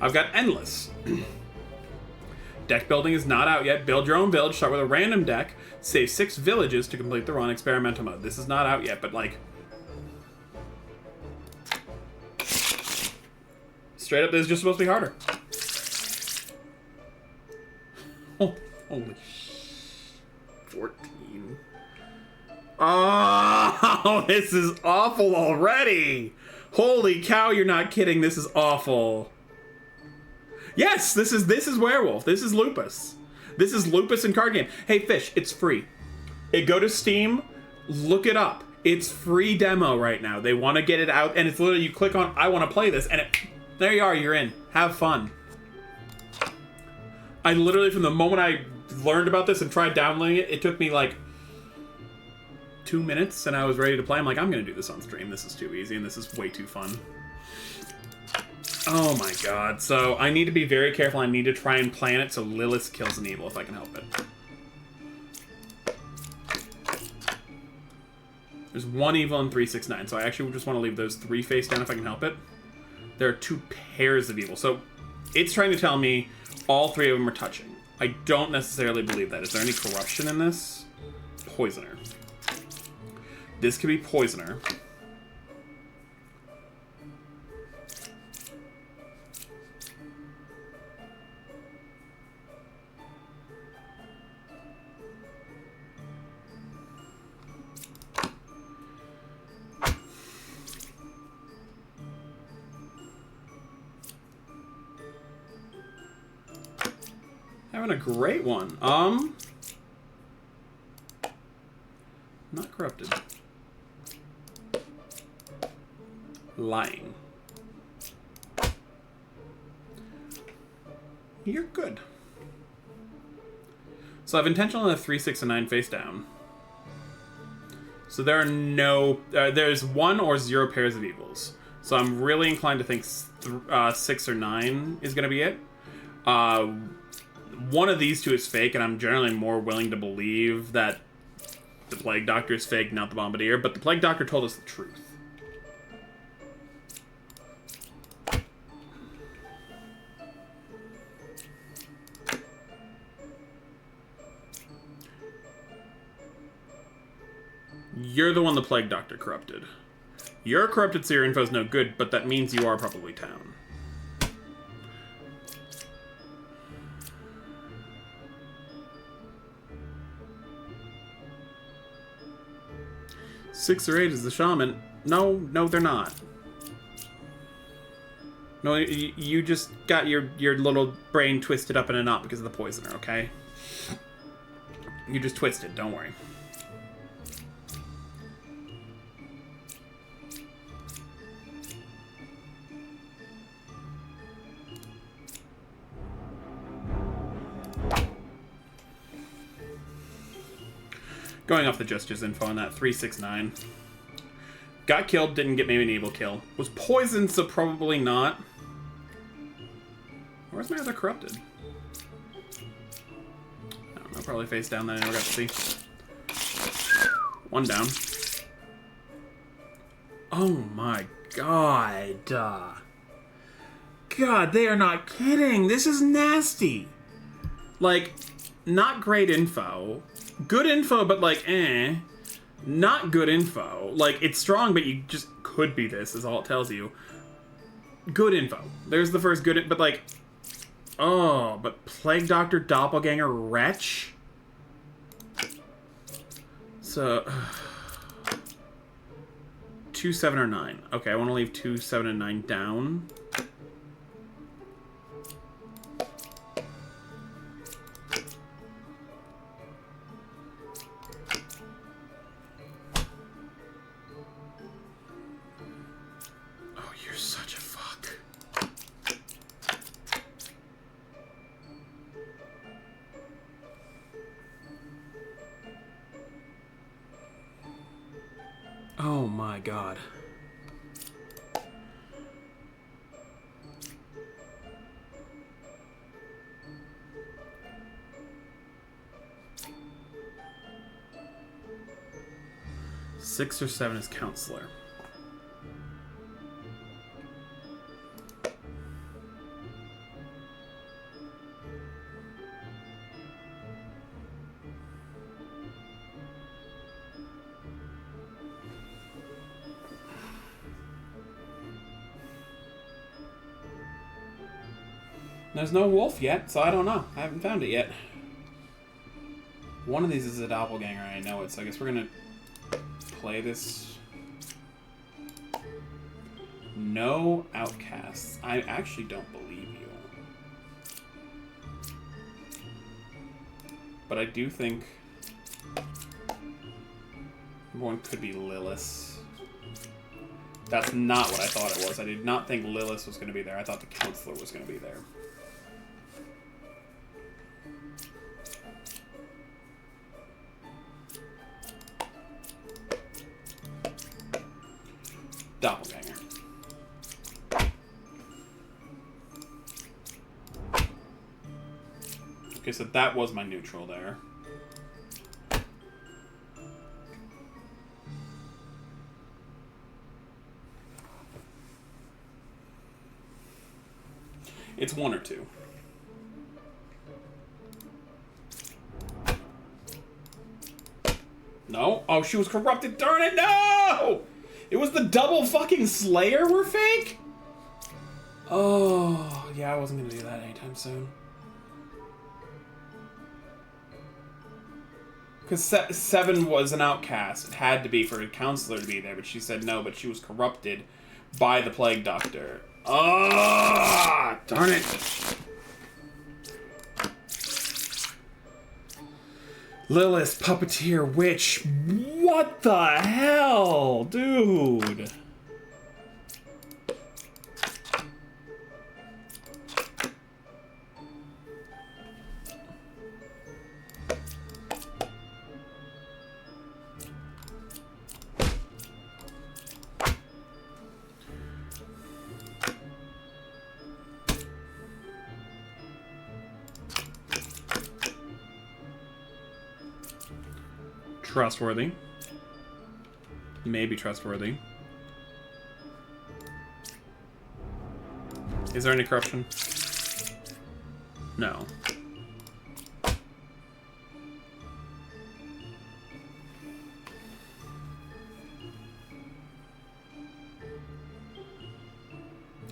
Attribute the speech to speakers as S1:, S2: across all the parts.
S1: I've got endless. Deck building is not out yet. Build your own village. Start with a random deck. Save 6 villages to complete the run. Experimental mode. This is not out yet, but like... Straight up, this is just supposed to be harder. Oh, holy 14. Oh, this is awful already. Holy cow, you're not kidding. This is awful. Yes, this is werewolf. This is lupus. This is lupus and card game. Hey, Fish, it's free. Go to Steam, look it up. It's free demo right now. They want to get it out, and it's literally you click on I want to play this, and there you are. You're in. Have fun. I literally, from the moment I learned about this and tried downloading it, it took me like 2 minutes, and I was ready to play. I'm like, I'm gonna do this on stream. This is too easy, and this is way too fun. Oh my god. So I need to be very careful. I need to try and plan it so Lilith kills an evil if I can help it. There's 1 evil and 3, 6, 9. So I actually just want to leave those 3 face down if I can help it. There are 2 pairs of evil. So it's trying to tell me all 3 of them are touching. I don't necessarily believe that. Is there any corruption in this? Poisoner. This could be Poisoner. Having a great one. Not corrupted. Lying. You're good. So I've intentionally left 3, 6, and 9 face down. So there are no... there's 1 or 0 pairs of evils. So I'm really inclined to think 6 or 9 is going to be it. One of these 2 is fake, and I'm generally more willing to believe that the Plague Doctor is fake, not the Bombardier. But the Plague Doctor told us the truth. You're the one the Plague Doctor corrupted. You're corrupted, so your info's no good, but that means you are probably town. Six or 8 is the shaman. No, they're not. No, you just got your little brain twisted up in a knot because of the poisoner, okay? You just twisted, don't worry. Going off the Justice info on that, 3, 6, 9. Got killed, didn't get maybe an evil kill. Was poisoned, so probably not. Where's my other corrupted? I don't know, probably face down that I never got to see. 1 down. Oh my god. God, they are not kidding. This is nasty. Like, not great info. Good info, but like, not good info. Like, it's strong, but you just could be this, is all it tells you. Good info. There's the first good, but like, oh, but Plague Doctor, Doppelganger, Wretch? So, 2, 7, or 9. Okay, I want to leave 2, 7, and 9 down. Oh my god. Six or 7 is Counselor. There's no wolf yet, so I don't know. I haven't found it yet. One of these is a doppelganger, I know it, so I guess we're gonna play this. No outcasts. I actually don't believe you. But I do think one could be Lilith. That's not what I thought it was. I did not think Lilith was going to be there. I thought the counselor was going to be there. Doppelganger. Okay, so that was my neutral there. It's one or two. No? Oh, she was corrupted. Darn it, no! It was the double fucking Slayer were fake? Oh, yeah, I wasn't gonna do that anytime soon. Because 7 was an outcast. It had to be for a counselor to be there, but she said no, but she was corrupted by the Plague Doctor. Ah, darn it. Lilith, Puppeteer, Witch. What the hell, dude? Trustworthy. Maybe trustworthy. Is there any corruption? No.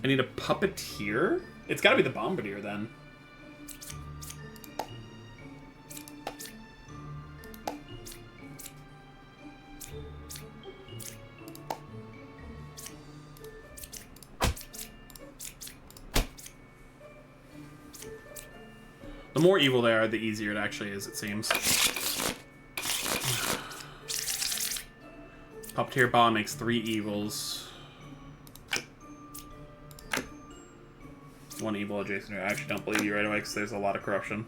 S1: I need a puppeteer? It's gotta be the Bombardier then. The more evil they are, the easier it actually is, it seems. Puppeteer Bomb makes 3 evils. 1 evil adjacent. I actually don't believe you right away because there's a lot of corruption.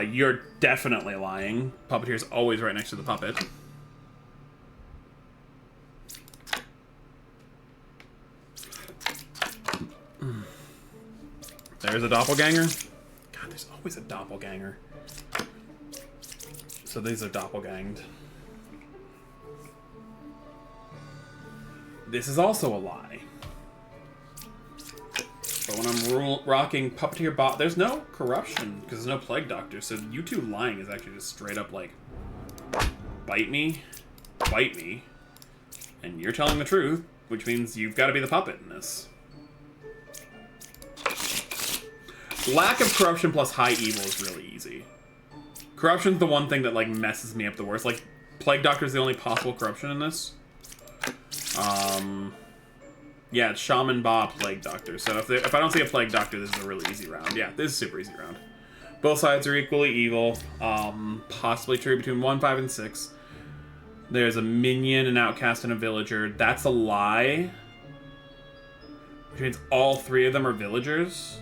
S1: You're definitely lying. Puppeteer's always right next to the puppet. There's a doppelganger. There's always a doppelganger. So these are doppelganged. This is also a lie. But when I'm rocking Puppeteer Bot, there's no corruption because there's no Plague Doctor. So you two lying is actually just straight up like, bite me, and you're telling the truth, which means you've got to be the puppet in this. Lack of corruption plus high evil is really easy. Corruption's the one thing that like messes me up the worst. Like, Plague Doctor's the only possible corruption in this. Yeah, it's Shaman Ba, Plague Doctor. So if I don't see a Plague Doctor, this is a really easy round. Yeah, this is a super easy round. Both sides are equally evil. Possibly true between 1, 5, and 6. There's a minion, an outcast, and a villager. That's a lie. Which means all 3 of them are villagers.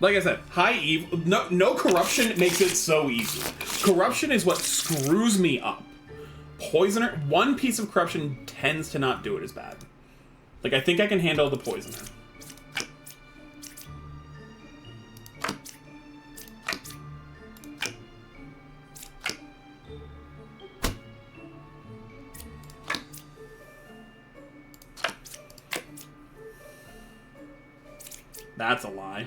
S1: Like I said, high evil, no corruption makes it so easy. Corruption is what screws me up. Poisoner, one piece of corruption tends to not do it as bad. Like, I think I can handle the poisoner. That's a lie.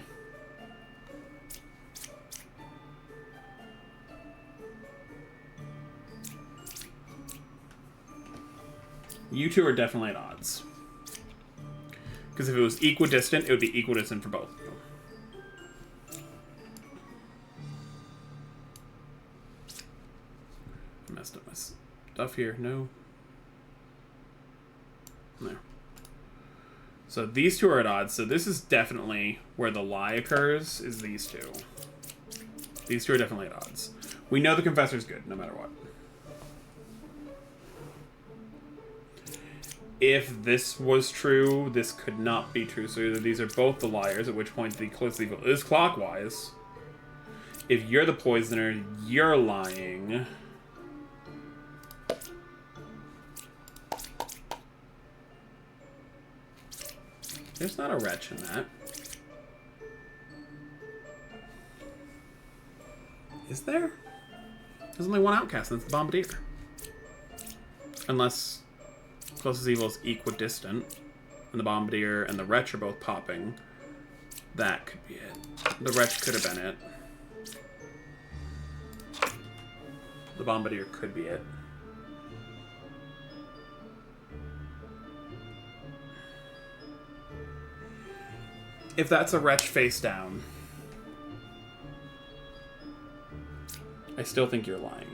S1: You two are definitely at odds. Because if it was equidistant, it would be equidistant for both of you. I messed up my stuff here. No. No. So these two are at odds. So this is definitely where the lie occurs, is these two. These two are definitely at odds. We know the confessor's good, no matter what. If this was true, this could not be true. So either these are both the liars, at which point the closely evil is clockwise. If you're the poisoner, you're lying. There's not a wretch in that. Is there? There's only one outcast, and it's the Bombardier. Unless closest evil is equidistant, and the Bombardier and the wretch are both popping. That could be it. The wretch could have been it. The Bombardier could be it. If that's a wretch face down, I still think you're lying.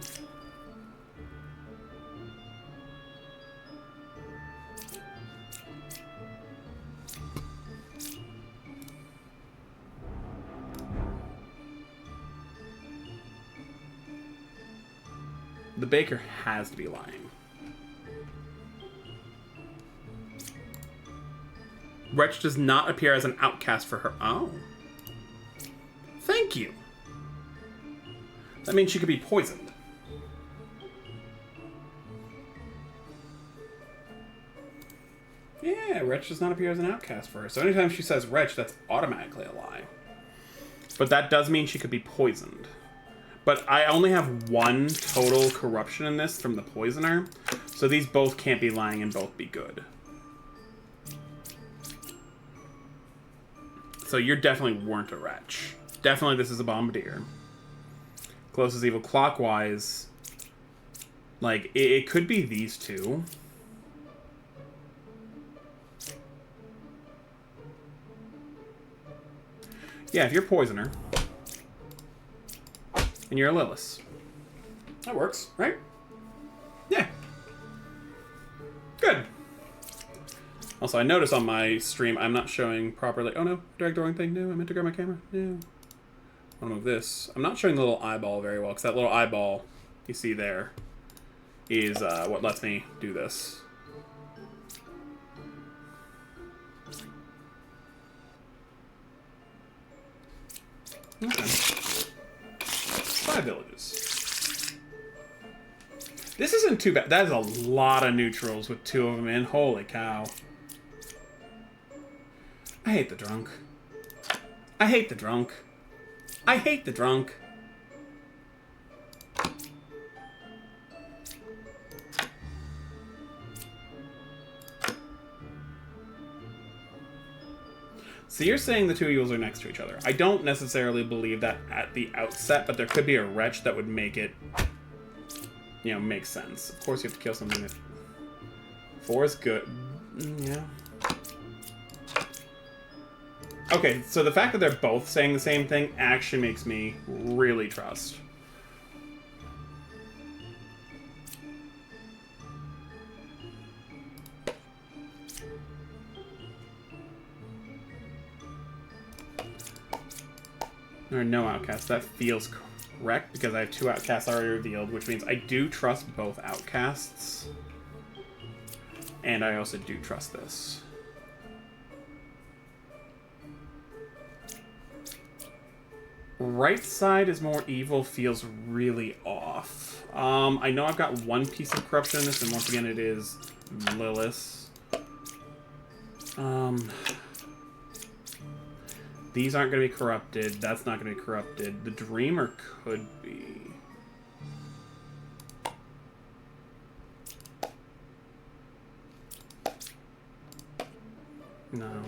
S1: The baker has to be lying. Wretch does not appear as an outcast for her. Oh. Thank you. That means she could be poisoned. Yeah, Wretch does not appear as an outcast for her. So anytime she says Wretch, that's automatically a lie. But that does mean she could be poisoned. But I only have one total corruption in this from the poisoner. So these both can't be lying and both be good. So you definitely weren't a wretch. Definitely this is a Bombardier. Closest evil clockwise. Like, it could be these two. Yeah, if you're poisoner. And you're a Lilith. That works, right? Yeah. Good. Also, I noticed on my stream, I'm not showing properly. Oh no, drag drawing thing. No, I meant to grab my camera. No. I want to move this. I'm not showing the little eyeball very well, because that little eyeball you see there is what lets me do this. Okay. 5 villages. This isn't too bad. That is a lot of neutrals with 2 of them in. Holy cow. I hate the drunk. I hate the drunk. I hate the drunk. So you're saying the 2 evils are next to each other. I don't necessarily believe that at the outset, but there could be a wretch that would make it, you know, make sense. Of course you have to kill something if 4 is good. Yeah. Okay, so the fact that they're both saying the same thing actually makes me really trust. There are no outcasts. That feels correct because I have 2 outcasts already revealed, which means I do trust both outcasts. And I also do trust this. Right side is more evil feels really off. I know I've got 1 piece of corruption in this, and once again it is Lilith. These aren't going to be corrupted. That's not going to be corrupted. The Dreamer could be. No.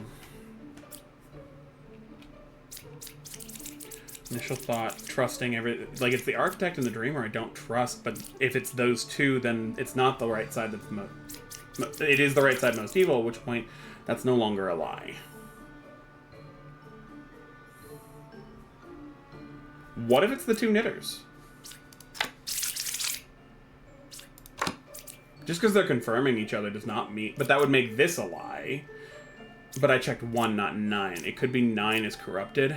S1: Initial thought, trusting like it's the architect and the dreamer I don't trust, but if it's those two, then it's not the right side that's it is the right side most evil, at which point that's no longer a lie. What if it's the two knitters? Just because they're confirming each other does not mean... But that would make this a lie. But I checked 1, not 9. It could be 9 is corrupted.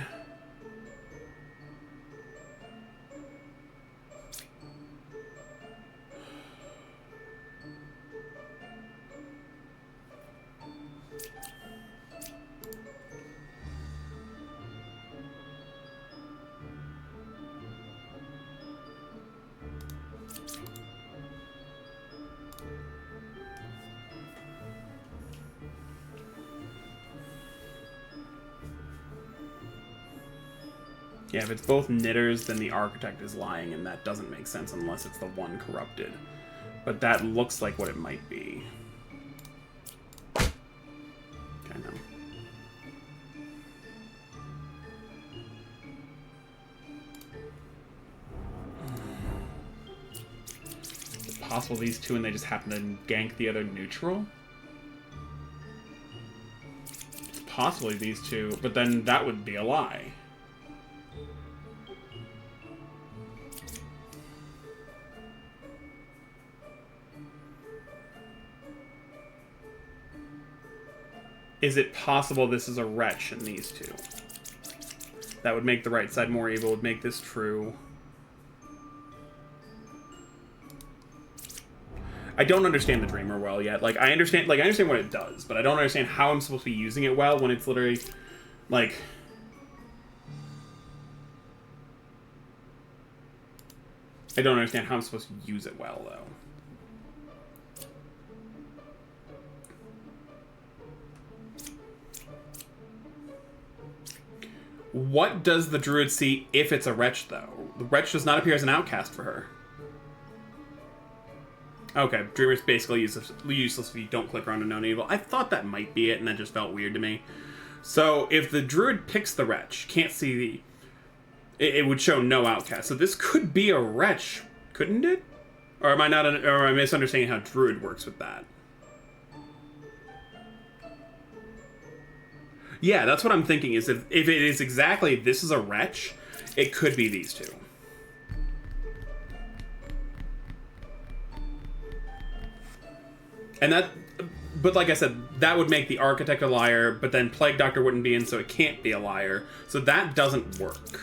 S1: Yeah, if it's both knitters, then the architect is lying, and that doesn't make sense unless it's the one corrupted. But that looks like what it might be. Okay, no. Is it possible these two and they just happen to gank the other neutral? It's possibly these two, but then that would be a lie. Is it possible this is a wretch in these two? That would make the right side more evil, would make this true. I don't understand the Dreamer well yet. Like, I understand what it does, but I don't understand how I'm supposed to be using it well when it's literally, like... I don't understand how I'm supposed to use it well, though. What does the druid see if it's a wretch, though? The wretch does not appear as an outcast for her. Okay, Dreamer's basically useless if you don't click around to known evil. I thought that might be it, and that just felt weird to me. So, if the druid picks the wretch, can't see the... It would show no outcast. So this could be a wretch, couldn't it? Or am I misunderstanding how druid works with that? Yeah, that's what I'm thinking, is if it is exactly this is a wretch, it could be these two. And that, but like I said, that would make the architect a liar, but then Plague Doctor wouldn't be in, so it can't be a liar. So that doesn't work.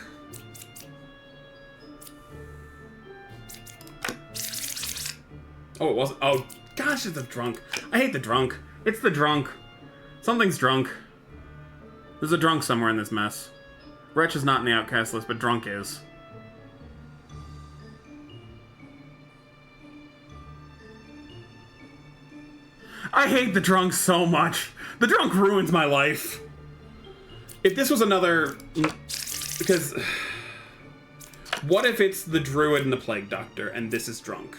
S1: Oh, it wasn't. Oh, gosh, it's the drunk. I hate the drunk. It's the drunk. Something's drunk. There's a drunk somewhere in this mess. Wretch is not in the outcast list, but drunk is. I hate the drunk so much. The drunk ruins my life. If this was another... Because... What if it's the druid and the plague doctor, and this is drunk?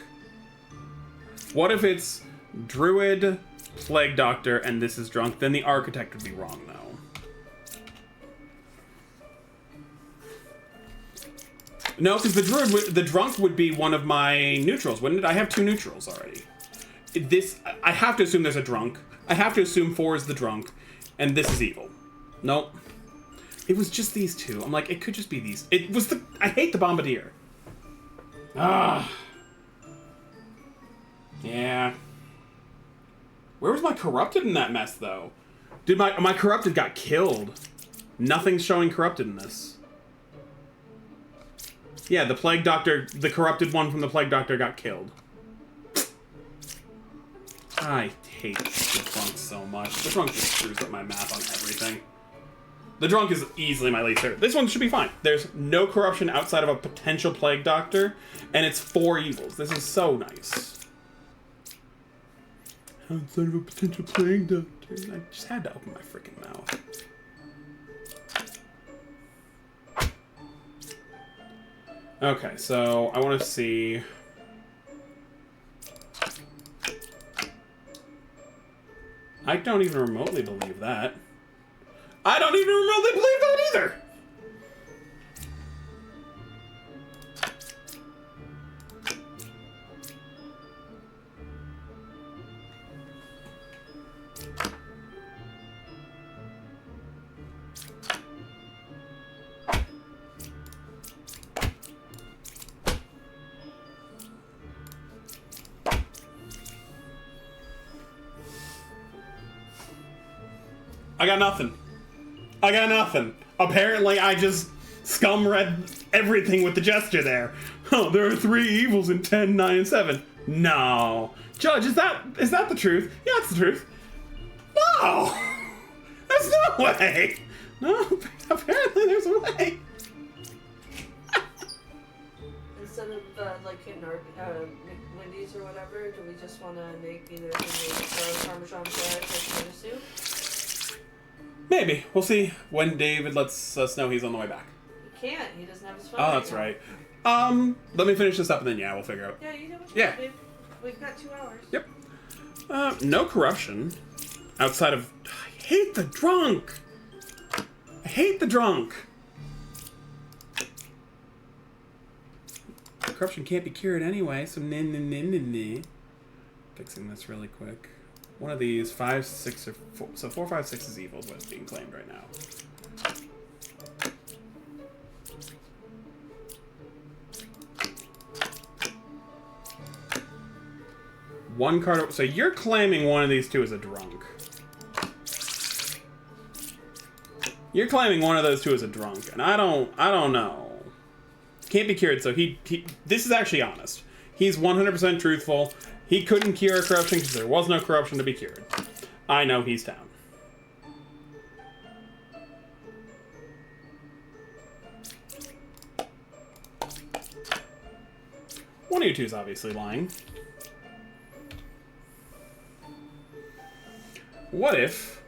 S1: What if it's druid, plague doctor, and this is drunk? Then the architect would be wrong, though. No, because the drunk would be one of my neutrals, wouldn't it? I have 2 neutrals already. I have to assume there's a drunk. I have to assume 4 is the drunk, and this is evil. Nope. It was just these 2. I'm like, it could just be these. It was the... I hate the bombardier. Ah. Yeah. Where was my corrupted in that mess, though? My corrupted got killed. Nothing's showing corrupted in this. Yeah, the Plague Doctor, the corrupted one from the Plague Doctor got killed. I hate the drunk so much. The drunk just screws up my math on everything. The drunk is easily my least favorite. This one should be fine. There's no corruption outside of a potential Plague Doctor, and it's 4 evils. This is so nice. Outside of a potential Plague Doctor. I just had to open my freaking mouth. Okay, so I want to see... I don't even remotely believe that. I don't even remotely believe that either! I got nothing. I got nothing. Apparently, I just scum read everything with the gesture there. Oh, there are 3 evils in 10, 9, and 7. No. Judge, is that the truth? Yeah, it's the truth. No! There's no way! No, apparently there's a way.
S2: Instead of, like, in our, Wendy's or whatever, do we just want to make either Parmesan bread or tomato soup?
S1: Maybe. We'll see when David lets us know he's on the way back.
S2: He can't. He doesn't have his phone.
S1: Oh, that's right. Let me finish this up and then, yeah, we'll figure out.
S2: Yeah, you do what you want, babe. We've got 2 hours.
S1: Yep. No corruption. Outside of... I hate the drunk! I hate the drunk! Corruption can't be cured anyway, so Fixing this really quick. One of these, 5, 6, or 4... So 4, 5, 6 is evil is what's being claimed right now. One card... So you're claiming one of these 2 is a drunk. You're claiming one of those 2 is a drunk, and I don't know. Can't be cured, so he this is actually honest. He's 100% truthful. He couldn't cure corruption because there was no corruption to be cured. I know he's down. One of you 2 is obviously lying. What if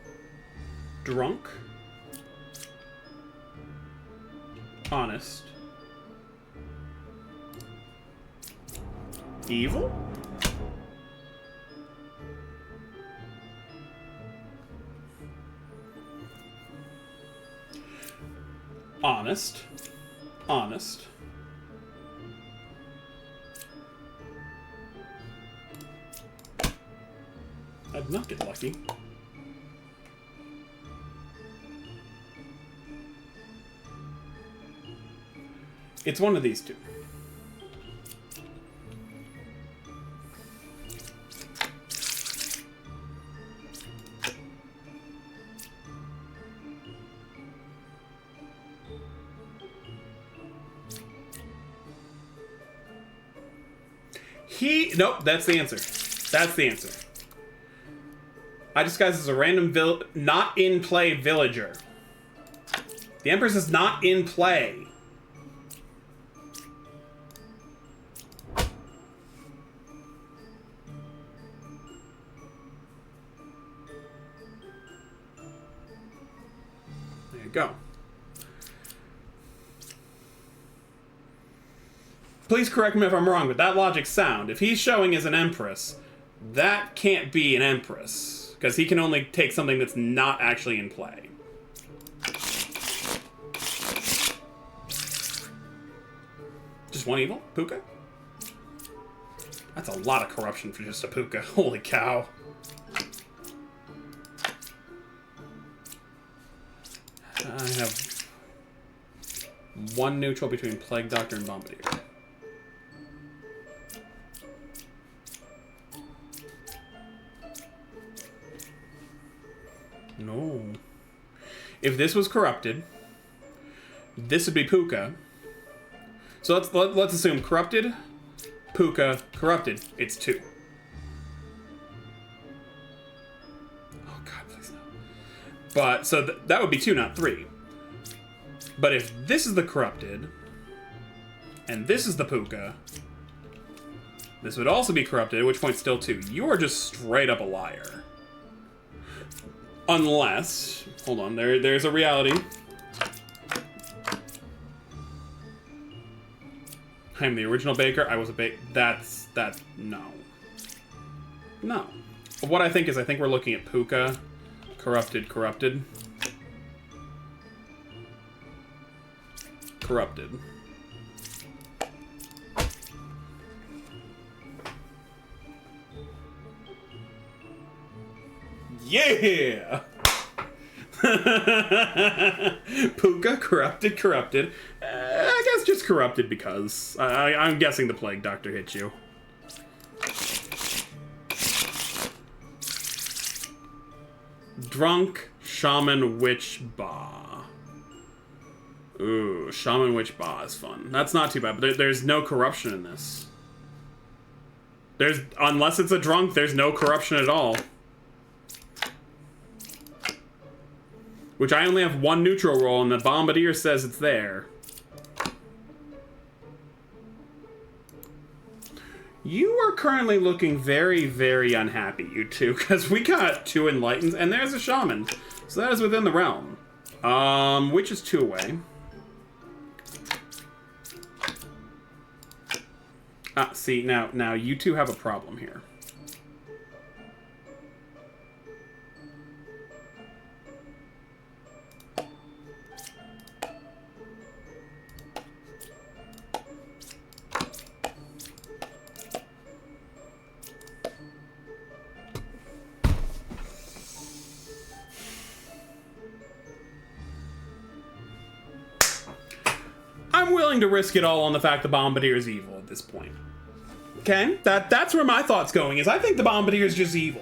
S1: drunk, honest, evil? Honest. I'd not get lucky. It's one of these 2. Nope, that's the answer. That's the answer. I disguise as a random not in play villager. The Empress is not in play. There you go. Please correct me if I'm wrong, but that logic's sound. If he's showing as an Empress, that can't be an Empress, because he can only take something that's not actually in play. Just 1 evil? Puka? That's a lot of corruption for just a Puka. Holy cow. I have 1 neutral between Plague Doctor and Bombardier. No. If this was corrupted, this would be Puka. So let's assume corrupted, Puka, corrupted. It's 2. Oh God, please no. But so that would be 2, not 3. But if this is the corrupted, and this is the Puka, this would also be corrupted. At which point, still 2. You are just straight up a liar. Unless, hold on, there's a reality. I'm the original baker. I was a no. No. What I think we're looking at Puka, corrupted. Yeah! Puka, corrupted. I guess just corrupted because. I'm guessing the Plague Doctor hit you. Drunk, Shaman, Witch, Ba. Ooh, Shaman, Witch, Ba is fun. That's not too bad, but there's no corruption in this. Unless it's a drunk, there's no corruption at all. Which I only have one neutral roll, and the Bombardier says it's there. You are currently looking very, very unhappy, you two, because we got 2 Enlightens, and there's a Shaman. So that is within the realm. Which is 2 away. See, now you two have a problem here. I'm willing to risk it all on the fact the Bombardier is evil at this point. Okay? That's where my thought's going, is I think the Bombardier is just evil.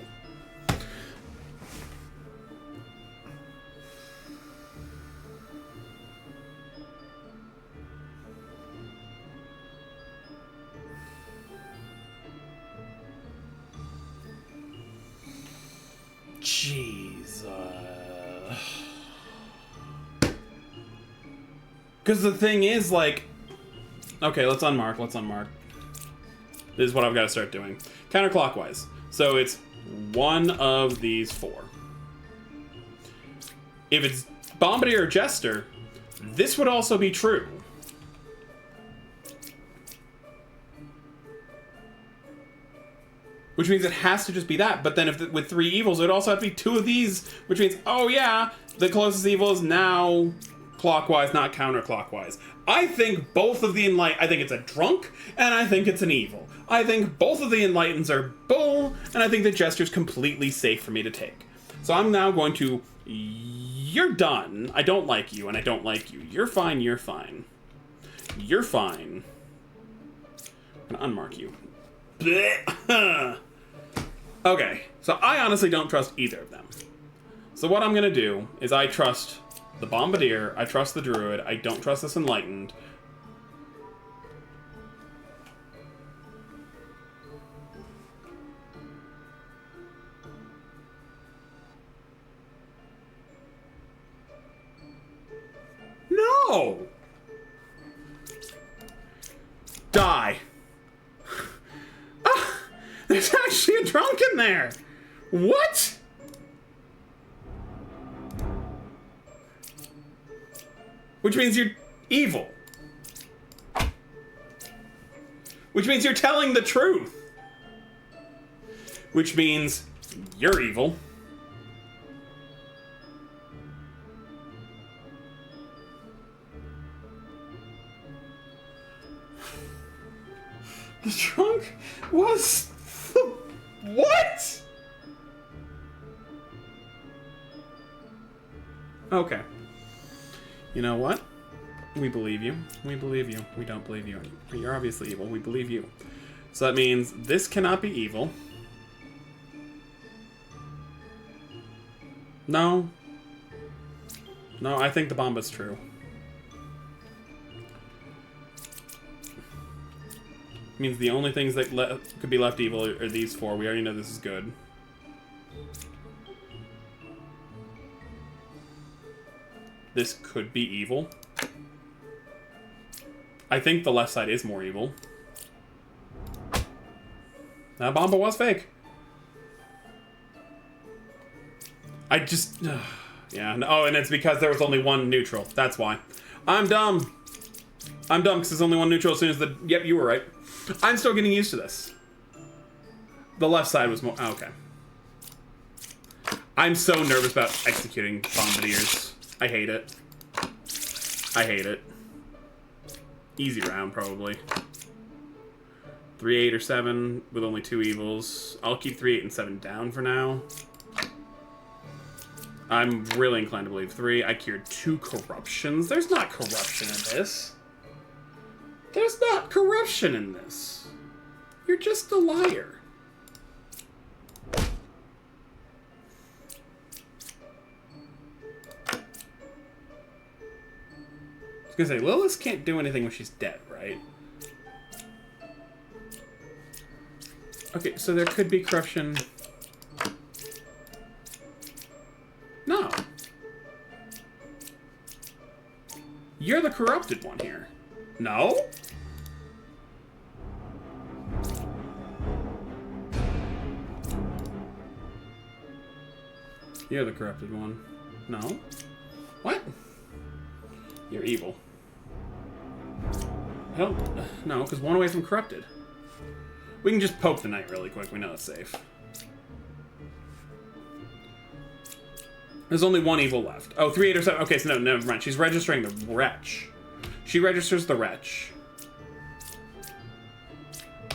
S1: Jeez. Because the thing is, like... Okay, let's unmark. This is what I've got to start doing. Counterclockwise. So it's one of these 4. If it's Bombardier or Jester, this would also be true. Which means it has to just be that. But then if with 3 evils, it would also have to be 2 of these. Which means, oh yeah, the closest evil is now clockwise, not counterclockwise. I think both of the I think it's a drunk, and I think it's an evil. I think both of the Enlightens are bull, and I think the Jester's completely safe for me to take. So I'm now going to... You're done. I don't like you, and I don't like you. You're fine, you're fine. You're fine. I'm gonna unmark you. Okay, so I honestly don't trust either of them. So what I'm gonna do is I trust the Bombardier, I trust the Druid, I don't trust this Enlightened. No! Die. Ah, there's actually a drunk in there! What? Which means you're evil. Which means you're telling the truth. Which means you're evil. The trunk was... What? Okay. You know what? We believe you. We believe you. We don't believe you. You're obviously evil. We believe you. So that means this cannot be evil. No. No, I think the Bomba's true. Means the only things that could be left evil are these 4. We already know this is good. This could be evil. I think the left side is more evil. That Bomba was fake. I just... yeah. Oh, and it's because there was only one neutral. That's why. I'm dumb. I'm dumb because there's only one neutral as soon as the... Yep, you were right. I'm still getting used to this. The left side was more... Oh, okay. I'm so nervous about executing Bombardiers. I hate it. I hate it. Easy round, probably. 3, 8, or 7 with only 2 evils. I'll keep 3, 8, and 7 down for now. I'm really inclined to believe 3. I cured 2 corruptions. There's not corruption in this. There's not corruption in this. You're just a liar. was gonna say, Lilith can't do anything when she's dead, right? Okay, so there could be corruption. No. You're the corrupted one here. No? You're the corrupted one. No? What? You're evil. I don't... No, because one away from corrupted. We can just poke the knight really quick. We know it's safe. There's only one evil left. Oh, 3, 8, or 7. Okay, so no, never mind. She's registering the wretch. She registers the wretch.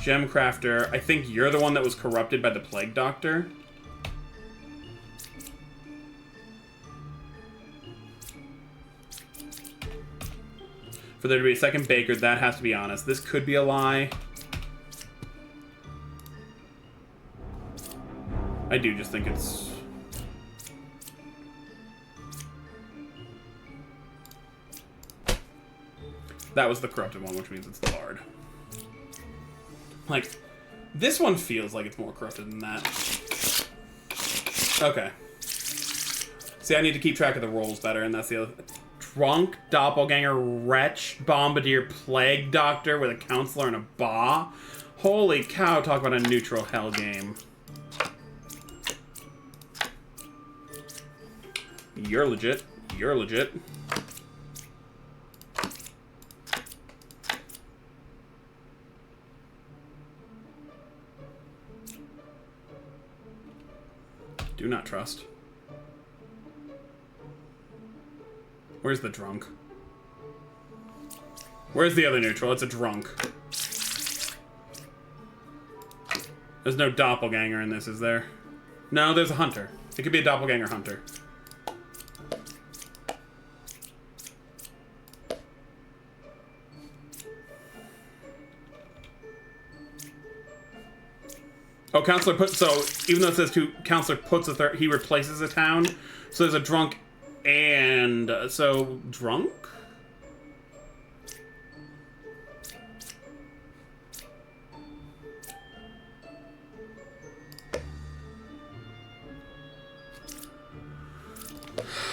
S1: Gem crafter. I think you're the one that was corrupted by the plague doctor. For there to be a second baker, that has to be honest. This could be a lie. I do just think it's... That was the corrupted one, which means it's the bard. Like, this one feels like it's more corrupted than that. Okay. See, I need to keep track of the rolls better, and that's the other... Drunk, doppelganger, wretch, bombardier, plague doctor with a counselor and a ba. Holy cow, talk about a neutral hell game. You're legit. You're legit. Do not trust. Where's the drunk? Where's the other neutral? It's a drunk. There's no doppelganger in this, is there? No, there's a hunter. It could be a doppelganger hunter. Oh, counselor puts... So, even though it says counselor puts a third... He replaces a town. So there's a drunk and... so, drunk?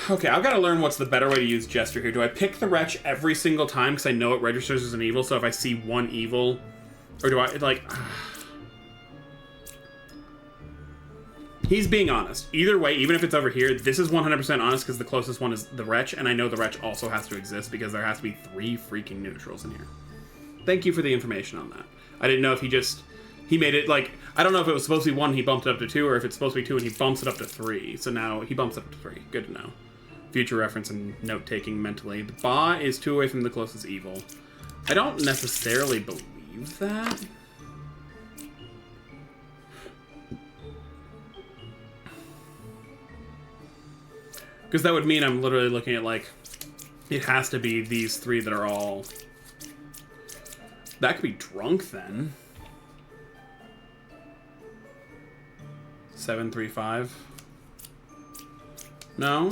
S1: Okay, I've got to learn what's the better way to use Jester here. Do I pick the wretch every single time because I know it registers as an evil, so if I see one evil... Or do I, like... He's being honest. Either way, even if it's over here, this is 100% honest because the closest one is the wretch, and I know the wretch also has to exist because there has to be 3 freaking neutrals in here. Thank you for the information on that. I didn't know if he made it, like, I don't know if it was supposed to be 1 and he bumped it up to 2, or if it's supposed to be 2 and he bumps it up to 3. So now he bumps it up to 3. Good to know. Future reference and note-taking mentally. The Ba is 2 away from the closest evil. I don't necessarily believe that. Because that would mean I'm literally looking at, like, it has to be these 3 that are all... That could be drunk, then. 7, 3, 5. No?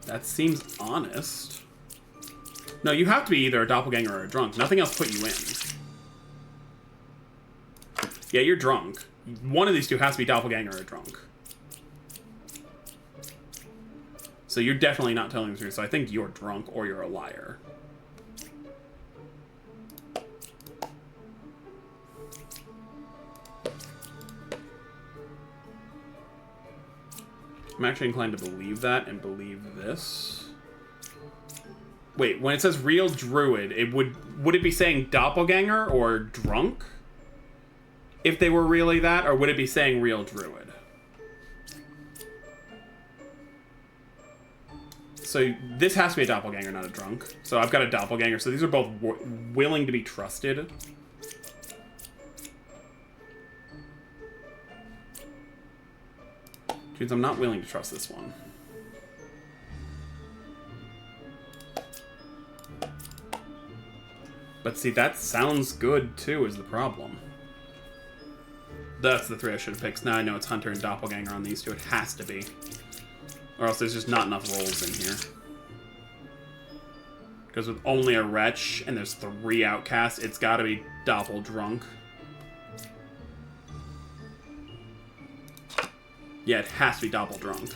S1: That seems honest. No, you have to be either a doppelganger or a drunk. Nothing else put you in. Yeah, you're drunk. One of these 2 has to be doppelganger or drunk. So you're definitely not telling the truth. So I think you're drunk or you're a liar. I'm actually inclined to believe that and believe this. Wait, when it says real druid, it would it be saying doppelganger or drunk? If they were really that, or would it be saying real druid? So this has to be a doppelganger, not a drunk. So I've got a doppelganger. So these are both willing to be trusted. Dudes, I'm not willing to trust this one. But see, that sounds good too, is the problem. That's the 3 I should have picked. Now I know it's Hunter and Doppelganger on these 2. It has to be. Or else there's just not enough rolls in here. Because with only a wretch and there's 3 outcasts, it's got to be Doppel drunk. Yeah, it has to be Doppel drunk.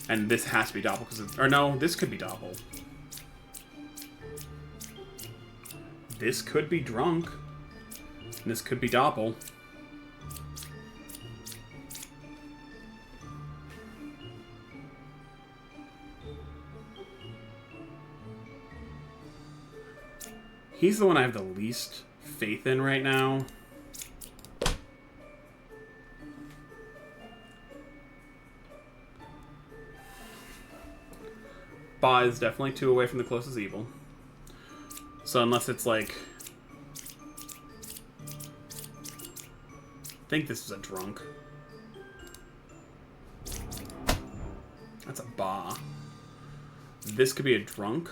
S1: And this has to be Doppel because it's... Or no, this could be Doppel. This could be drunk. And this could be Doppel. He's the one I have the least faith in right now. Ba is definitely 2 away from the closest evil. So unless it's like... I think this is a drunk. That's a Ba. This could be a drunk.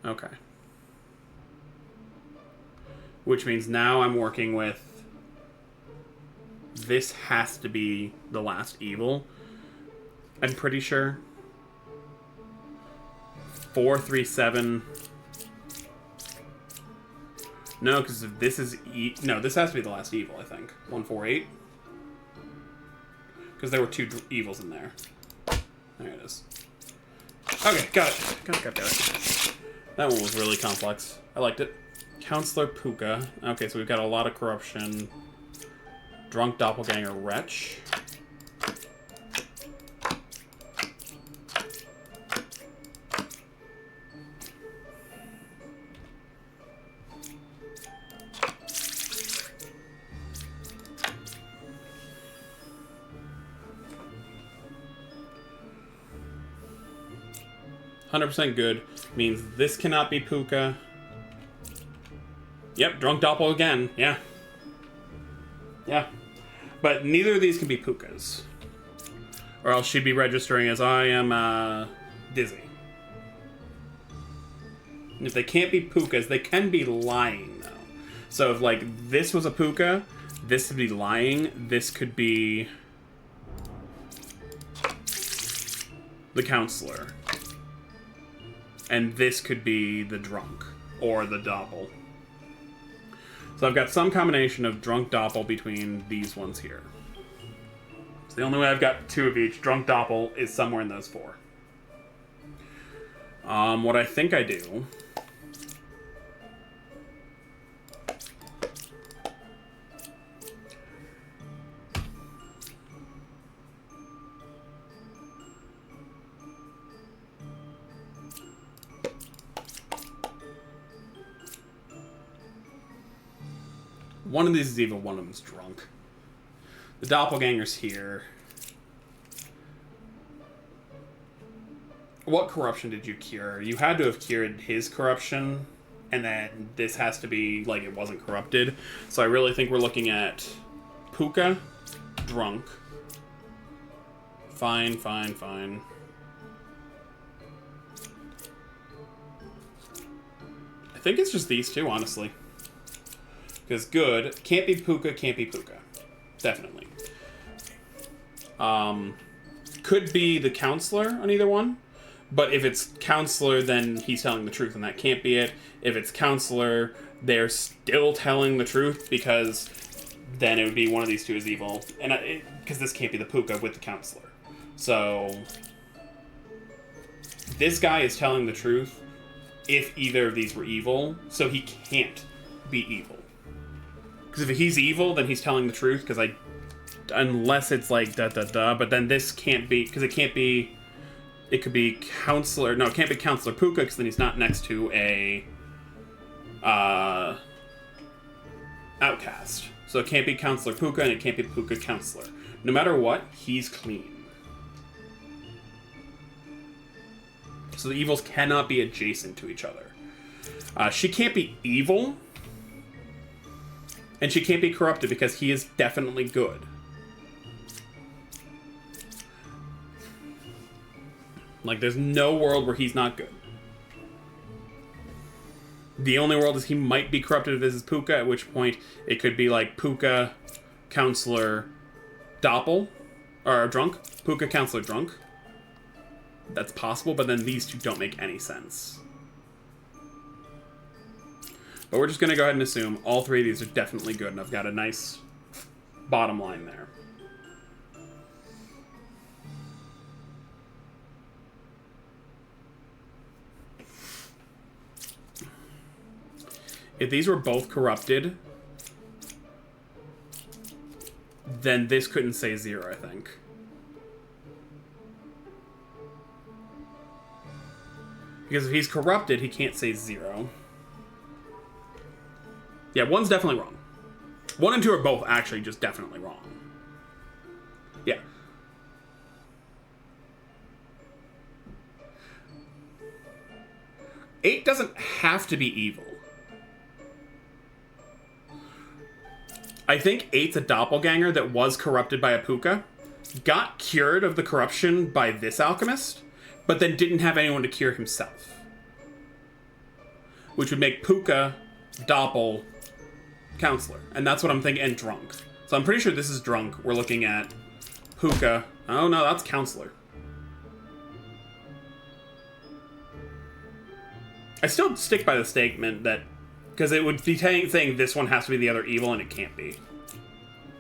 S1: Okay. Which means now I'm working with... This has to be the last evil. I'm pretty sure. 437. No, because if this is... No, this has to be the last evil, I think. 148. Because there were 2 evils in there. There it is. Okay, got it. Got it. That one was really complex. I liked it. Counselor Puka. Okay, so we've got a lot of corruption. Drunk Doppelganger Wretch. 100% good means this cannot be Puka. Yep, Drunk Doppel again. Yeah. Yeah. But neither of these can be Pukas. Or else she'd be registering as I am Dizzy. And if they can't be Pukas, they can be lying, though. So if, like, this was a Puka, this would be lying. This could be the Counselor. And this could be the Drunk. Or the Doppel. So I've got some combination of Drunk Doppel between these ones here. So the only way I've got 2 of each. Drunk Doppel is somewhere in those 4. What I think I do... One of these is evil, one of them is drunk. The doppelganger's here. What corruption did you cure? You had to have cured his corruption, and then this has to be, like, it wasn't corrupted. So I really think we're looking at Puka, drunk. Fine, fine, fine. I think it's just these 2, honestly. Because good, can't be Puka, can't be Puka. Definitely. Could be the Counselor on either one. But if it's Counselor, then he's telling the truth, and that can't be it. If it's Counselor, they're still telling the truth, because then it would be one of these 2 is evil. And because this can't be the Puka with the Counselor. So this guy is telling the truth if either of these were evil, so he can't be evil. Because if he's evil, then he's telling the truth, because unless it's like da-da-da, but then this can't be, because it can't be, it could be Counselor, no, it can't be Counselor Puka, because then he's not next to a, outcast. So it can't be Counselor Puka, and it can't be Puka Counselor. No matter what, he's clean. So the evils cannot be adjacent to each other. She can't be evil, and she can't be corrupted because he is definitely good. Like, there's no world where he's not good. The only world is he might be corrupted if this is Puka, at which point it could be like Puka, Counselor, Doppel, or Drunk. Puka, Counselor, Drunk. that's possible, but then these two don't make any sense. But we're just going to go ahead and assume all three of these are definitely good, and I've got a nice bottom line there. If these were both corrupted, then this couldn't say 0, I think. Because if he's corrupted, he can't say 0. Yeah, 1's definitely wrong. 1 and 2 are both actually just definitely wrong. Yeah. Eight doesn't have to be evil. I think 8's a doppelganger that was corrupted by a puka, got cured of the corruption by this alchemist, but then didn't have anyone to cure himself. Which would make puka, doppel, counselor. And that's what I'm thinking, and drunk. So I'm pretty sure this is drunk. We're looking at puka. Oh no, that's counselor. I still stick by the statement that, because it would be saying this one has to be the other evil, and it can't be.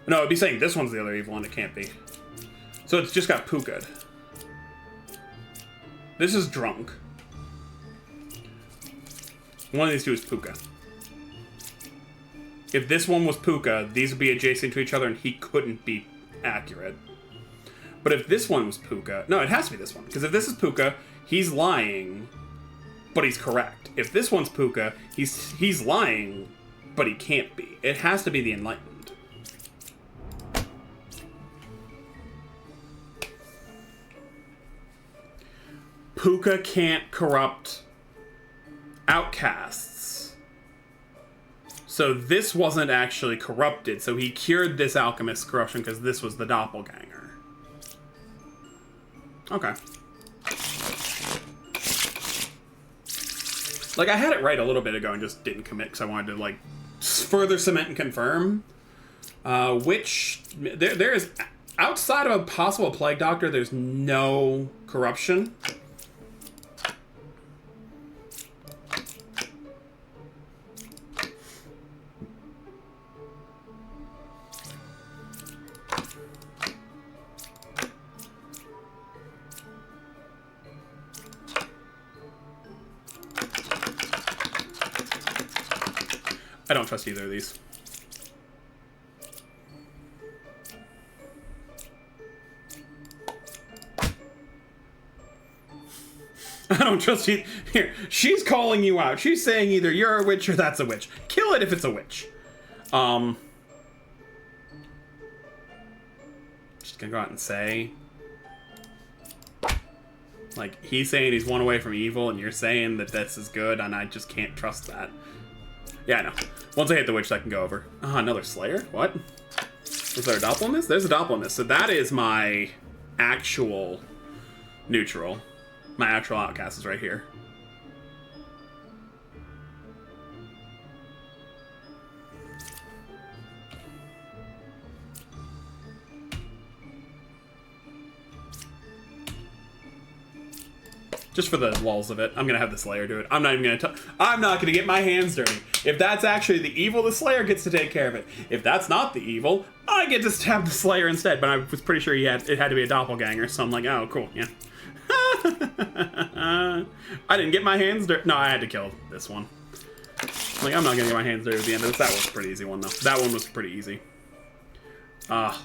S1: No, it'd be saying this one's the other evil, and it can't be. So it's just got puka'd. This is drunk. One of these two is puka. If this one was puka, these would be adjacent to each other, and he couldn't be accurate. But if this one was puka... No, it has to be this one. Because if this is puka, he's lying, but he's correct. If this one's puka, he's lying, but he can't be. It has to be the enlightened. Puka can't corrupt outcasts. So this wasn't actually corrupted, so he cured this alchemist's corruption because this was the doppelganger. Okay. Like, I had it right a little bit ago and just didn't commit because I wanted to, like, further cement and confirm. There is, outside of a possible plague doctor, there's no corruption. I don't trust either of these. I don't trust you. Here, she's calling you out. She's saying either you're a witch or that's a witch. Kill it if it's a witch. Just gonna go out and say, like, he's saying he's one away from evil, and you're saying that this is good, and I just can't trust that. Yeah, I know. Once I hit the witch, that can go over. Another Slayer? What? Was there a doppel in this? There's a doppel in this. So that is my actual neutral. My actual outcast is right here. Just for the lulz of it, I'm gonna have the Slayer do it. I'm not even gonna I'm not gonna get my hands dirty. If that's actually the evil, the Slayer gets to take care of it. If that's not the evil, I get to stab the Slayer instead. But I was pretty sure it had to be a doppelganger, so I'm like, oh, cool, yeah. I didn't get my hands dirty. No, I had to kill this one. Like, I'm not gonna get my hands dirty at the end of this. That was a pretty easy one, though. That one was pretty easy.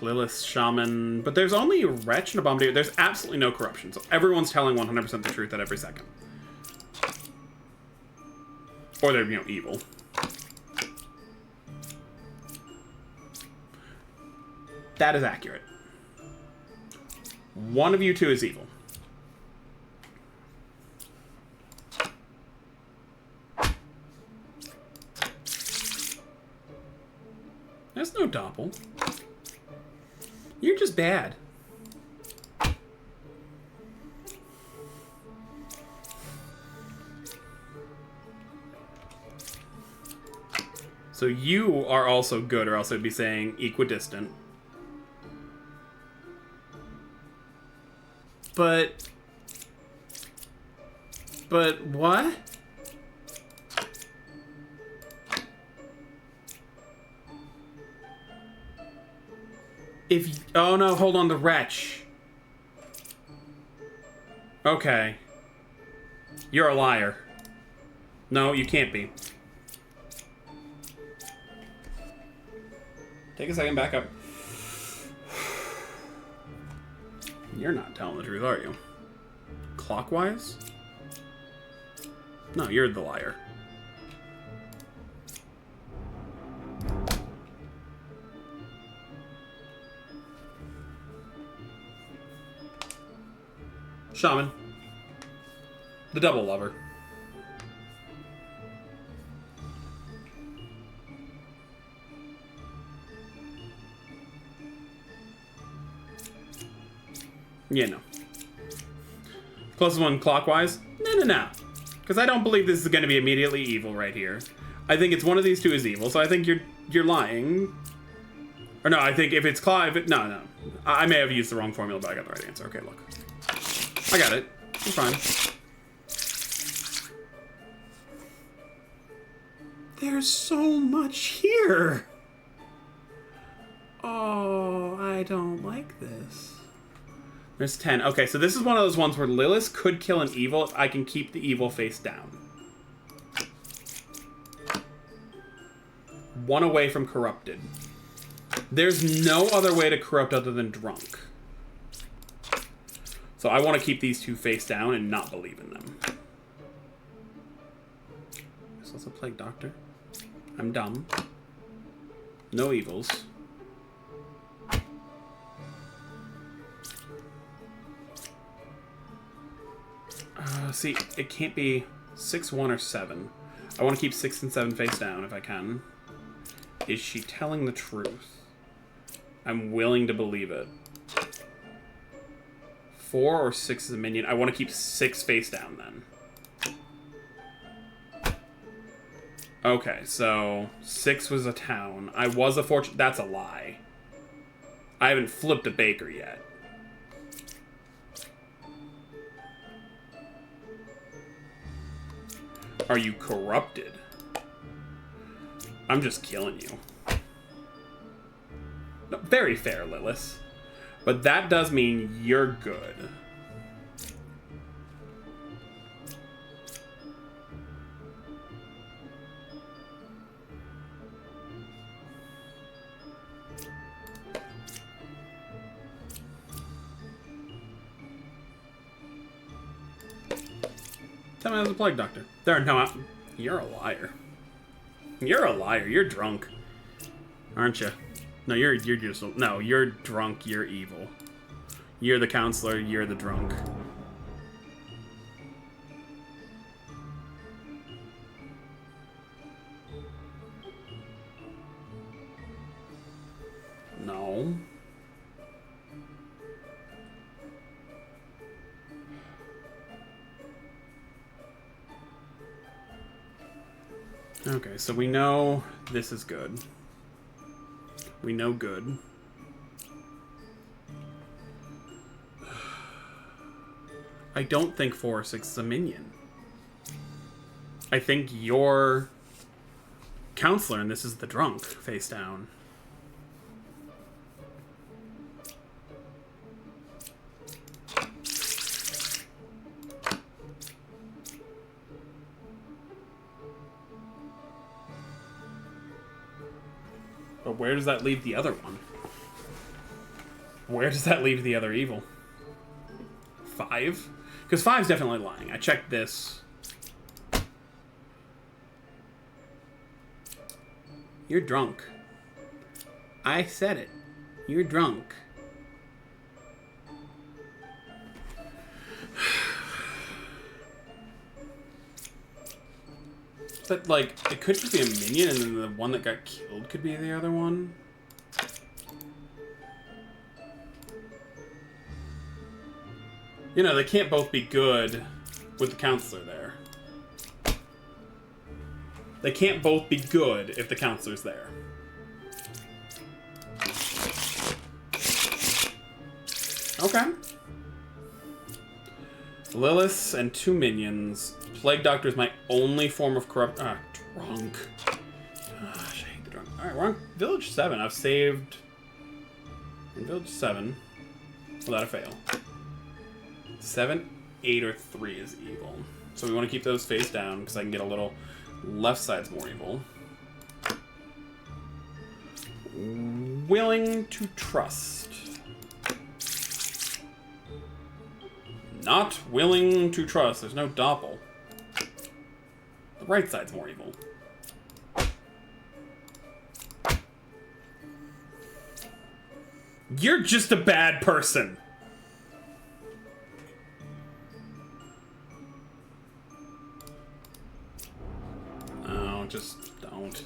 S1: Lilith, Shaman, but there's only Wretch and a Bombardier. There's absolutely no corruption, so everyone's telling 100% the truth at every second. Or they're, evil. That is accurate. One of you two is evil. There's no doppel. You're just bad. So you are also good, or else it'd be saying equidistant. But but what? If... Oh, no, hold on, the wretch. Okay. You're a liar. No, you can't be. Take a second, back up. You're not telling the truth, are you? Clockwise? No, you're the liar. Shaman. The double lover. Yeah, no. Closest one clockwise? No. Because I don't believe this is going to be immediately evil right here. I think it's one of these two is evil, so I think you're lying. Or no, I think if it's no. I may have used the wrong formula, but I got the right answer. Okay, look. I got it. I'm fine. There's so much here. Oh, I don't like this. There's 10. Okay, so this is one of those ones where Lilith could kill an evil if I can keep the evil face down. One away from corrupted. There's no other way to corrupt other than drunk. So I want to keep these two face down and not believe in them. There's also Plague Doctor. I'm dumb. No evils. See, it can't be 6, 1, or 7. I want to keep 6 and 7 face down if I can. Is she telling the truth? I'm willing to believe it. 4 or 6 is a minion. I want to keep 6 face down then. Okay, so 6 was a town. I was a fortune. That's a lie. I haven't flipped a baker yet. Are you corrupted? I'm just killing you. No, very fair, Lilith. But that does mean you're good. Tell me I was a plague doctor. There, no, you're a liar. You're a liar. You're drunk, aren't you? No, you're just no. You're drunk. You're evil. You're the counselor. You're the drunk. No. Okay, so we know this is good. We know good. I don't think 4 or 6 is a minion. I think you're counselor and this is the drunk face down. But where does that leave the other one? Where does that leave the other evil? 5? Because 5's definitely lying. I checked this. You're drunk. I said it. You're drunk. But, like, it could just be a minion, and then the one that got killed could be the other one. You know, they can't both be good with the counselor there. They can't both be good if the counselor's there. Okay. Lilith and 2 minions. Plague Doctor is my only form of corrupt... drunk. Gosh, I hate the drunk. Alright, we're on Village 7. I've saved... in Village 7 without a fail. 7, 8, or 3 is evil. So we want to keep those face down because I can get a little... left side's more evil. Willing to trust. Not willing to trust. There's no doppel. The right side's more evil. You're just a bad person. No, just don't.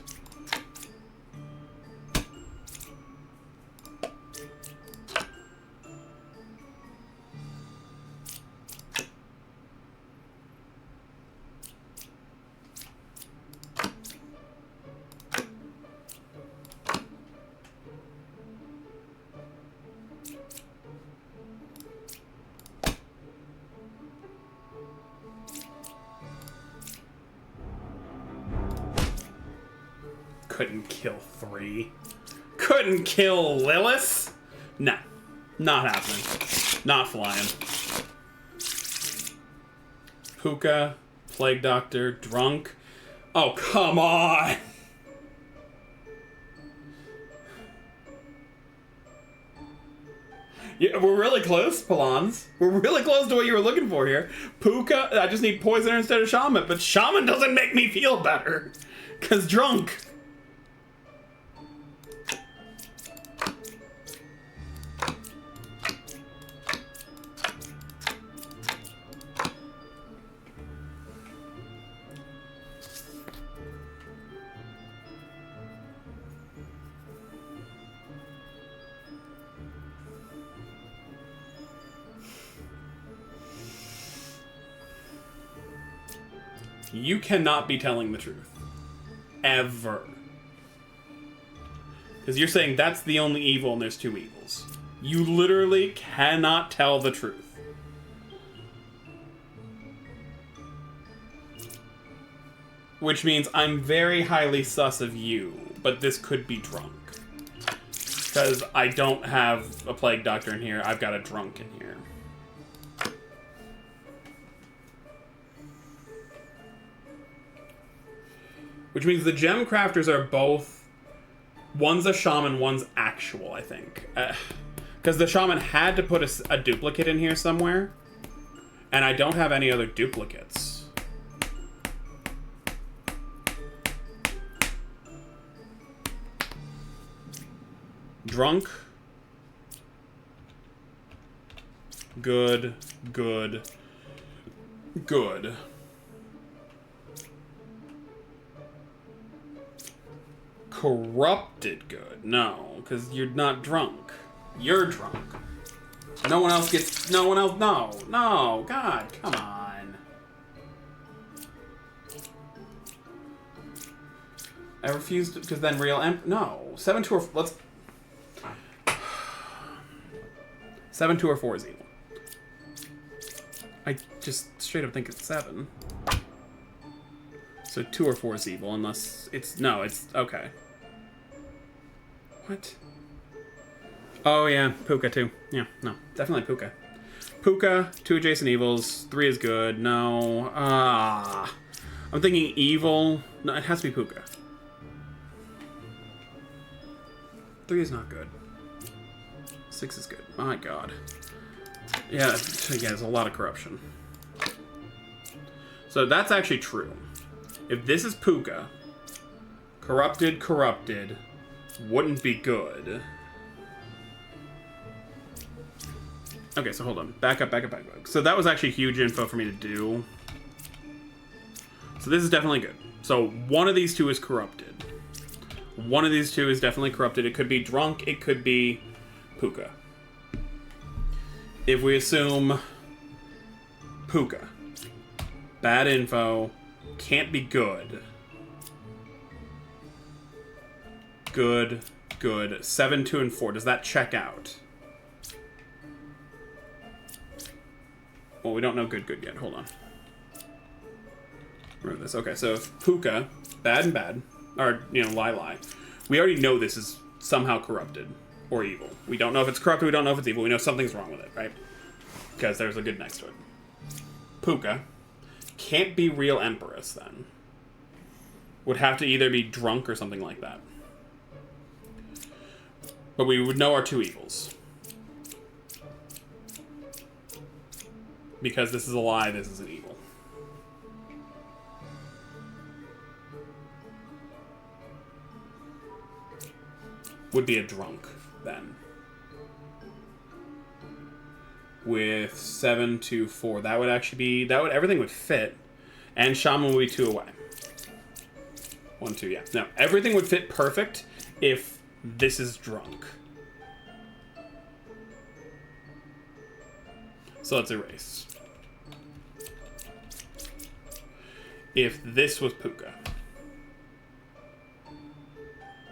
S1: Couldn't kill 3. Couldn't kill Lilith? No. Not happening. Not flying. Puka, Plague Doctor, Drunk. Oh, come on! Yeah, we're really close, Palans. We're really close to what you were looking for here. Puka, I just need Poisoner instead of Shaman, but Shaman doesn't make me feel better. 'Cause Drunk. You cannot be telling the truth. Ever. Because you're saying that's the only evil and there's 2 evils. You literally cannot tell the truth. Which means I'm very highly sus of you, but this could be Drunk. Because I don't have a Plague Doctor in here, I've got a Drunk in here. Which means the gem crafters are both... one's a shaman, one's actual, I think. Because the shaman had to put a duplicate in here somewhere. And I don't have any other duplicates. Drunk. Good. Good. Good. Corrupted good. No, because you're not drunk. You're drunk. No one else gets... no one else... no. No. God, come on. I refused because then real... no. 7, 2, or... let's... 7, 2, or 4 is evil. I just straight up think it's 7. So 2 or 4 is evil unless it's... no, it's... okay. What? Oh, yeah. Puka, too. Yeah, no. Definitely Puka. Puka, 2 adjacent evils. 3 is good. No. I'm thinking evil. No, it has to be Puka. 3 is not good. 6 is good. My god. Yeah, there's a lot of corruption. So that's actually true. If this is Puka, corrupted, wouldn't be good. Okay, so hold on. Back up. So that was actually huge info for me to do. So this is definitely good. So one of these 2 is corrupted. One of these 2 is definitely corrupted. It could be Drunk, it could be Puka. If we assume Puka, bad info, can't be good. Good. 7, 2, and 4. Does that check out? Well, we don't know good yet. Hold on. Remember this. Okay, so if Puka, bad and bad, or, you know, lie. We already know this is somehow corrupted or evil. We don't know if it's corrupted, we don't know if it's evil. We know something's wrong with it, right? Because there's a good next to it. Puka can't be real Empress, then. Would have to either be drunk or something like that. But we would know our two evils. Because this is a lie, this is an evil. Would be a drunk, then. With 7 to 4. That would actually be... everything would fit. And Shaman would be 2 away. 1, 2, yeah. No, everything would fit perfect if this is drunk. So let's erase. If this was Puka.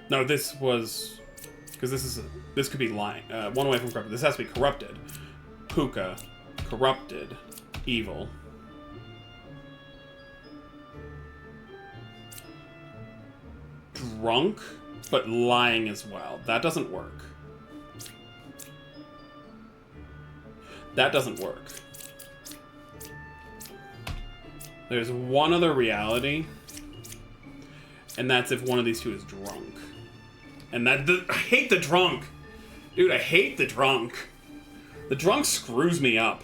S1: No, this was... Because this could be lying. 1 away from corrupted. This has to be corrupted. Puka. Corrupted. Evil. Drunk, but lying as well. That doesn't work. That doesn't work. There's one other reality, and that's if one of these two is drunk. And I hate the drunk. Dude, I hate the drunk. The drunk screws me up.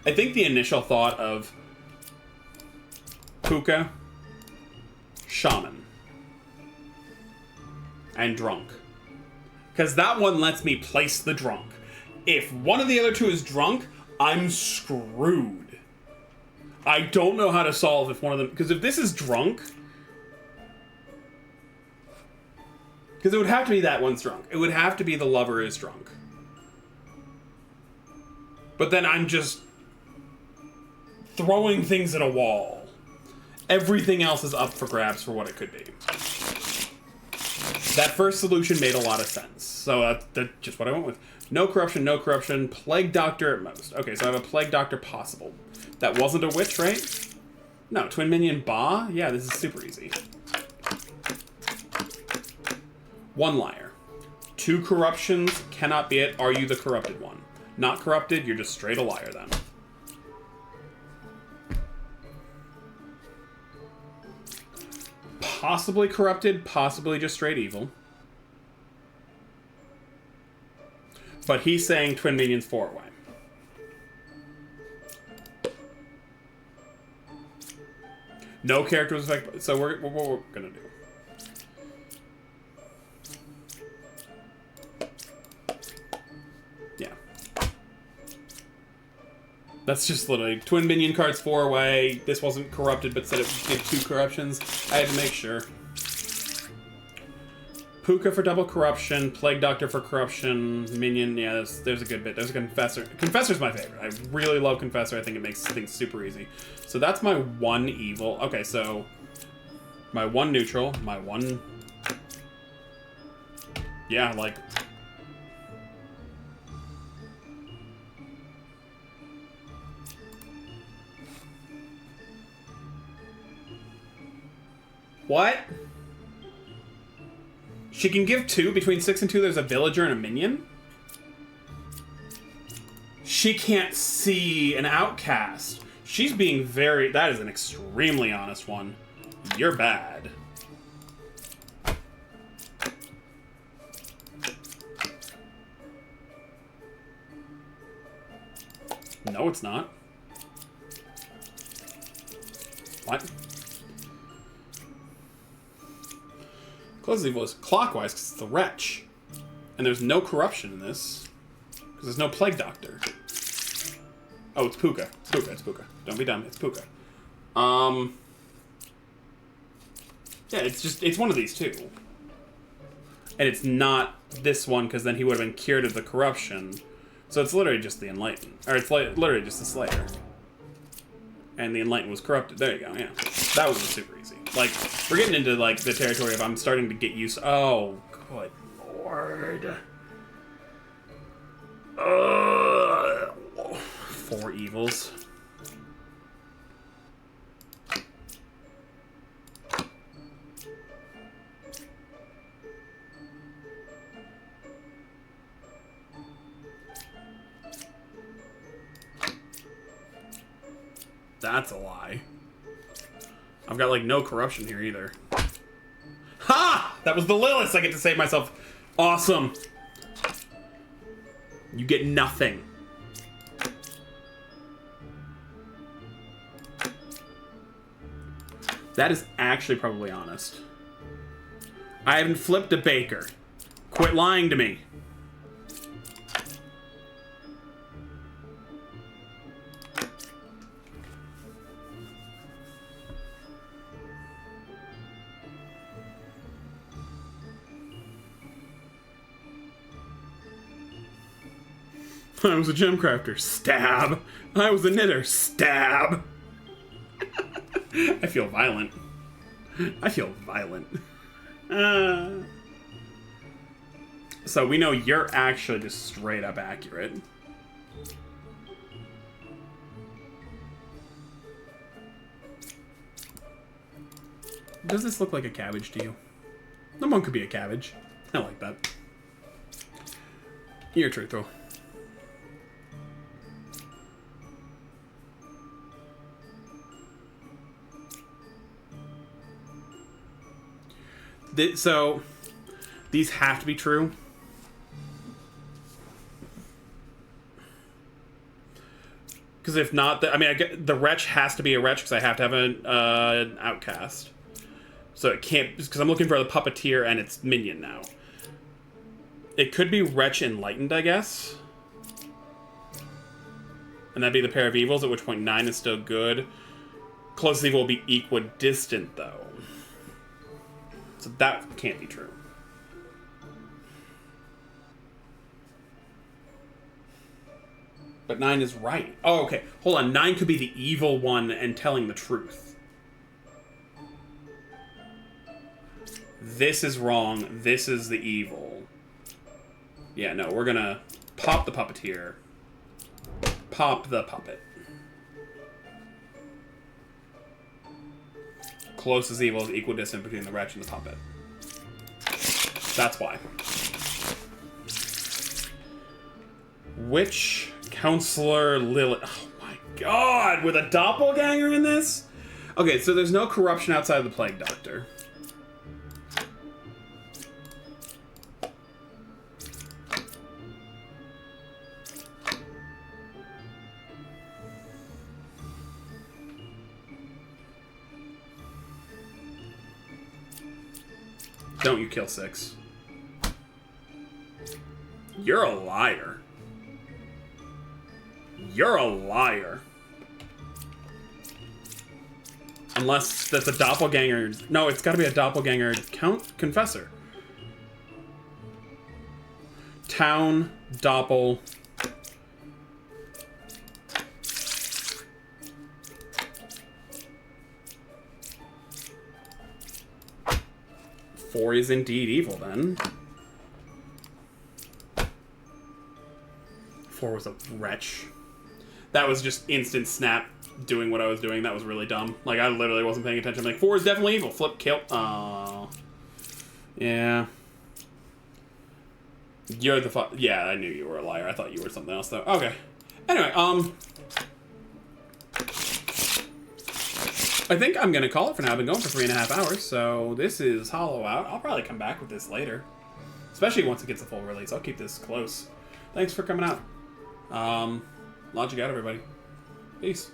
S1: I think the initial thought of Puka, Shaman, and drunk. Because that one lets me place the drunk. If one of the other two is drunk, I'm screwed. I don't know how to solve if one of them... Because if this is drunk... Because it would have to be that one's drunk. It would have to be the lover is drunk. But then I'm just throwing things at a wall. Everything else is up for grabs for what it could be. That first solution made a lot of sense. So that's just what I went with. No corruption, Plague Doctor at most. Okay, so I have a Plague Doctor possible. That wasn't a witch, right? No, Twin Minion Ba? Yeah, this is super easy. 1 liar. 2 corruptions, cannot be it. Are you the corrupted one? Not corrupted, you're just straight a liar then. Possibly corrupted, possibly just straight evil. But he's saying Twin Minions 4 away. No character was affected. So what we're gonna do. Yeah. That's just literally Twin Minion cards 4 away. This wasn't corrupted, but said it did 2 corruptions. I had to make sure. Puka for double corruption, Plague Doctor for corruption, Minion, yeah, there's a good bit. There's a Confessor. Confessor's my favorite. I really love Confessor. I think it makes things super easy. So that's my 1 evil. Okay, so my 1 neutral, my 1... Yeah, like... What? She can give 2. Between 6 and 2, there's a villager and a minion? She can't see an outcast. She's being very... That is an extremely honest one. You're bad. No, it's not. What? Closest evil is clockwise because it's the wretch. And there's no corruption in this. Because there's no Plague Doctor. Oh, it's Puka. It's Puka, it's Puka. Don't be dumb, it's Puka. Yeah, it's one of these two. And it's not this one, because then he would have been cured of the corruption. So it's literally just the Enlightened. Or it's literally just the Slayer. And the Enlightened was corrupted. There you go, yeah. That was super easy. Like, we're getting into, like, the territory of I'm starting to get used... Oh, good lord. 4 evils. That's a lie. I've got, like, no corruption here either. Ha! That was the Lilith! I get to save myself. Awesome. You get nothing. That is actually probably honest. I haven't flipped a baker. Quit lying to me. I was a gem crafter. Stab. I was a knitter. Stab. I feel violent. I feel violent. So we know you're actually just straight up accurate. Does this look like a cabbage to you? The one could be a cabbage. I like that. You're truthful. So, these have to be true. Because if not, I mean, I get the wretch has to be a wretch because I have to have an outcast. So it can't, because I'm looking for the puppeteer and its minion now. It could be wretch enlightened, I guess. And that'd be the pair of evils, at which point 9 is still good. Closest evil will be equidistant, though. So that can't be true. But 9 is right. Oh, okay. Hold on. 9 could be the evil one and telling the truth. This is wrong. This is the evil. Yeah, no. We're gonna pop the puppeteer. Pop the puppet. Closest evil is equidistant between the wretch and the puppet. That's why. Which Counselor Lilith? Oh my god, with a doppelganger in this? Okay, so there's no corruption outside of the Plague Doctor. Don't you kill 6. You're a liar. You're a liar. Unless that's a doppelganger. No, it's gotta be a doppelganger confessor. Town, doppel. Four is indeed evil, then. 4 was a wretch. That was just instant snap doing what I was doing. That was really dumb. Like, I literally wasn't paying attention. I'm like, 4 is definitely evil. Flip, kill. Oh. Yeah. You're the yeah, I knew you were a liar. I thought you were something else, though. Okay. Anyway, I think I'm going to call it for now. I've been going for 3.5 hours, so this is Hollow Out. I'll probably come back with this later. Especially once it gets a full release. I'll keep this close. Thanks for coming out. Logic out, everybody. Peace.